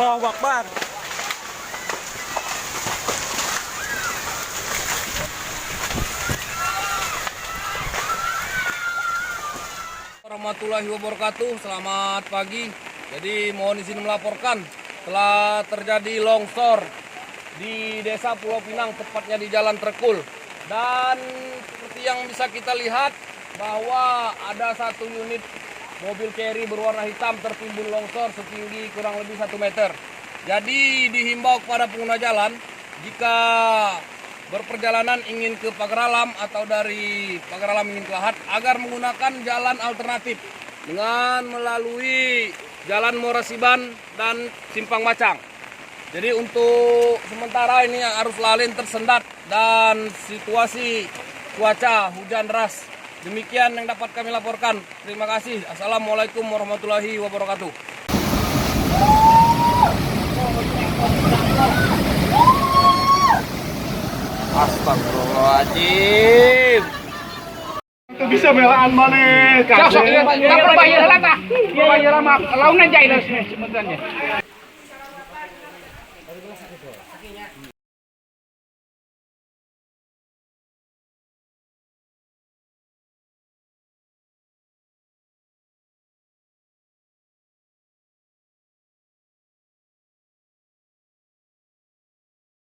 Allahu Akbar. Warahmatullahi wabarakatuh. Selamat pagi. Jadi mohon izin melaporkan telah terjadi longsor di Desa Pulau Pinang, tepatnya di Jalan Trekul. Dan seperti yang bisa kita lihat bahwa ada satu unit mobil carry berwarna hitam tertimbun longsor setinggi kurang lebih 1 meter. Jadi dihimbau kepada pengguna jalan jika berperjalanan ingin ke Pagar Alam atau dari Pagar Alam ingin ke Lahat agar menggunakan jalan alternatif dengan melalui Jalan Morasiban dan Simpang Macang. Jadi untuk sementara ini arus lalin tersendat dan situasi cuaca hujan deras. Demikian yang dapat kami laporkan. Terima kasih. Assalamualaikum warahmatullahi wabarakatuh. Astagfirullahaladzim. Itu bisa melaan mana? Sok iya, tak perbayar lah tah. Perbayar mah launan jai sebenarnya.